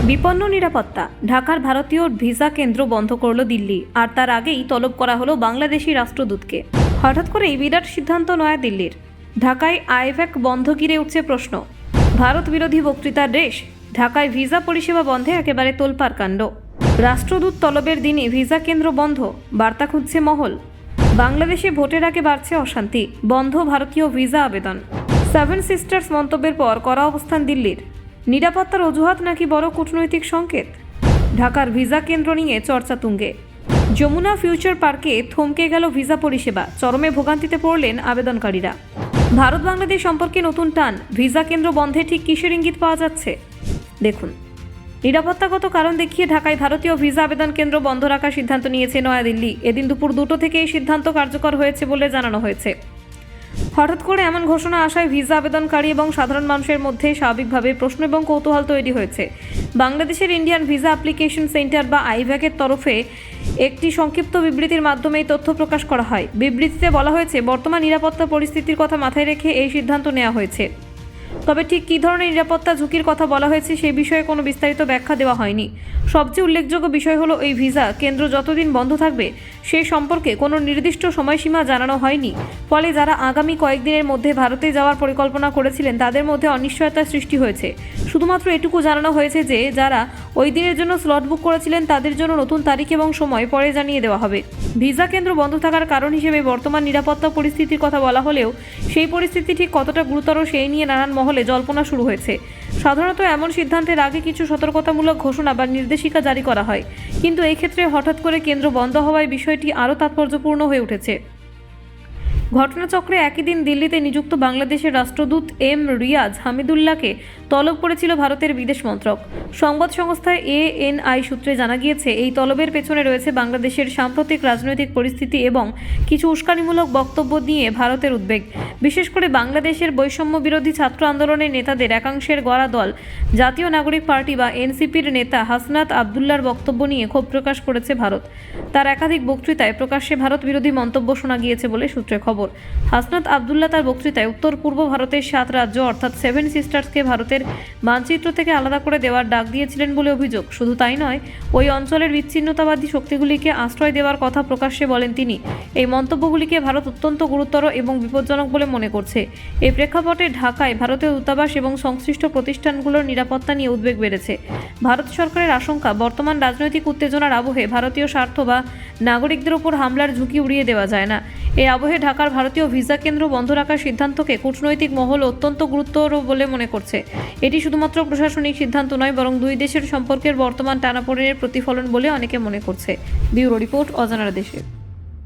বিপন্ন নিরাপত্তা। ঢাকার ভারতীয় ভিসা কেন্দ্র বন্ধ করল দিল্লি, আর তার আগেই তলব করা হলো বাংলাদেশি রাষ্ট্রদূতকে। হঠাৎ করেই বিরাট সিদ্ধান্ত নয়া দিল্লির। ঢাকায় আইভ্যাক বন্ধ ঘিরে উঠছে প্রশ্ন। ভারত বিরোধী বক্তৃতার রেশ। ঢাকায় ভিসা পরিষেবা বন্ধে একেবারে তোলপাড় কাণ্ড। রাষ্ট্রদূত তলবের দিনই ভিসা কেন্দ্র বন্ধ, বার্তা খুঁজছে মহল। বাংলাদেশে ভোটের আগে বাড়ছে অশান্তি, বন্ধ ভারতীয় ভিসা আবেদন। সেভেন সিস্টার্স মন্তব্যের পর কড়া অবস্থান দিল্লির। নিরাপত্তার অজুহাত নাকি বড় কূটনৈতিক সংকেত? ঢাকার ভিসা কেন্দ্র নিয়ে চর্চা তুঙ্গে। যমুনা ফিউচার পার্কে থমকে গেল ভিসা পরিষেবা, চরমে ভোগান্তিতে পড়লেন আবেদনকারীরা। ভারত বাংলাদেশ সম্পর্কে নতুন টান, ভিসা কেন্দ্র বন্ধে ঠিক কিসের ইঙ্গিত পাওয়া যাচ্ছে দেখুন। নিরাপত্তাগত কারণ দেখিয়ে ঢাকায় ভারতীয় ভিসা আবেদন কেন্দ্র বন্ধ রাখার সিদ্ধান্ত নিয়েছে নয়াদিল্লি। এদিন দুপুর 2টো থেকে এই সিদ্ধান্ত কার্যকর হয়েছে বলে জানানো হয়েছে। হঠাৎ করে এমন ঘোষণা আসায় ভিসা আবেদনকারী এবং সাধারণ মানুষের মধ্যে স্বাভাবিকভাবে প্রশ্ন এবং কৌতূহল তৈরি হয়েছে। বাংলাদেশের ইন্ডিয়ান ভিসা অ্যাপ্লিকেশন সেন্টার বা আইভ্যাকের তরফে একটি সংক্ষিপ্ত বিবৃতির মাধ্যমে এই তথ্য প্রকাশ করা হয়। বিবৃতিতে বলা হয়েছে, বর্তমান নিরাপত্তা পরিস্থিতির কথা মাথায় রেখে এই সিদ্ধান্ত নেওয়া হয়েছে। তবে ঠিক কী ধরনের নিরাপত্তা ঝুঁকির কথা বলা হয়েছে সে বিষয়ে কোনো বিস্তারিত ব্যাখ্যা দেওয়া হয়নি। সবচেয়ে উল্লেখযোগ্য বিষয় হলো, এই ভিসা কেন্দ্র যতদিন বন্ধ থাকবে সে সম্পর্কে কোনো নির্দিষ্ট সময়সীমা জানানো হয়নি। ফলে যারা আগামী কয়েকদিনের মধ্যে ভারতে যাওয়ার পরিকল্পনা করেছিলেন তাদের মধ্যে অনিশ্চয়তার সৃষ্টি হয়েছে। শুধুমাত্র এটুকু জানানো হয়েছে যে যারা ওই দিনের জন্য স্লট বুক করেছিলেন তাদের জন্য নতুন তারিখ এবং সময় পরে জানিয়ে দেওয়া হবে। ভিসা কেন্দ্র বন্ধ থাকার কারণ হিসেবে বর্তমান নিরাপত্তা পরিস্থিতির কথা বলা হলেও সেই পরিস্থিতি ঠিক কতটা গুরুতর সেই নিয়ে নানান মহলে জল্পনা শুরু হয়েছে। সাধারণত এমন সিদ্ধান্তের আগে কিছু সতর্কতামূলক ঘোষণা বা নির্দেশিকা জারি করা হয়, কিন্তু এই ক্ষেত্রে হঠাৎ করে কেন্দ্র বন্ধ হওয়ায় বিষয়টি আরও তাৎপর্যপূর্ণ হয়ে উঠেছে। ঘটনাচক্রে একই দিন দিল্লিতে নিযুক্ত বাংলাদেশের রাষ্ট্রদূত এম রিয়াজ হামিদুল্লাহকে তলব করেছিল ভারতের বিদেশ মন্ত্রক। সংবাদ সংস্থা ANI সূত্রে জানা গিয়েছে, এই তলবের পেছনে রয়েছে বাংলাদেশের সাম্প্রতিক রাজনৈতিক পরিস্থিতি এবং কিছু উস্কানিমূলক বক্তব্য নিয়ে ভারতের উদ্বেগ। বিশেষ করে বাংলাদেশের বৈষম্য বিরোধী ছাত্র আন্দোলনের নেতাদের একাংশের গড়া দল জাতীয় নাগরিক পার্টি বা NCPর নেতা হাসনাত আবদুল্লার বক্তব্য নিয়ে ক্ষোভ প্রকাশ করেছে ভারত। তার একাধিক বক্তৃতায় প্রকাশ্যে ভারত বিরোধী মন্তব্য শোনা গিয়েছে বলে সূত্রে খবর। হাসনাত আবদুল্লাহ তার বক্তৃতায় উত্তর পূর্ব ভারতের 7 রাজ্য অর্থাৎ সেভেন সিস্টার্সকে ভারতের মানচিত্র থেকে আলাদা করে দেওয়ার ডাক দিয়েছিলেন বলে অভিযোগ। শুধু তাই নয়, ওই অঞ্চলের বিচ্ছিন্নতাবাদী শক্তিগুলিকে আশ্রয় দেওয়ার কথা প্রকাশ্যে বলেন তিনি। এই মন্তব্যগুলিকে ভারত অত্যন্ত গুরুতর এবং বিপজ্জনক বলে মনে করছে। এই প্রেক্ষাপটে ঢাকায় ভারতীয় দূতাবাস এবং সংশ্লিষ্ট প্রতিষ্ঠানগুলোর নিরাপত্তা নিয়ে উদ্বেগ বেড়েছে। ভারত সরকারের আশঙ্কা, বর্তমান রাজনৈতিক উত্তেজনার আবহে ভারতীয় স্বার্থ বা নাগরিকদের ওপর হামলার ঝুঁকি উড়িয়ে দেওয়া যায় না। এই আবহে ঢাকার ভারতীয় ভিসা কেন্দ্র বন্ধ রাখার সিদ্ধান্তকে কূটনৈতিক মহল অত্যন্ত গুরুতর বলে মনে করছে। এটি শুধুমাত্র প্রশাসনিক সিদ্ধান্ত নয়, বরং দুই দেশের সম্পর্কের বর্তমান টানাপোড়েনের প্রতিফলন বলে অনেকে মনে করছে। ব্যুরো রিপোর্ট, অজানারা দেশে।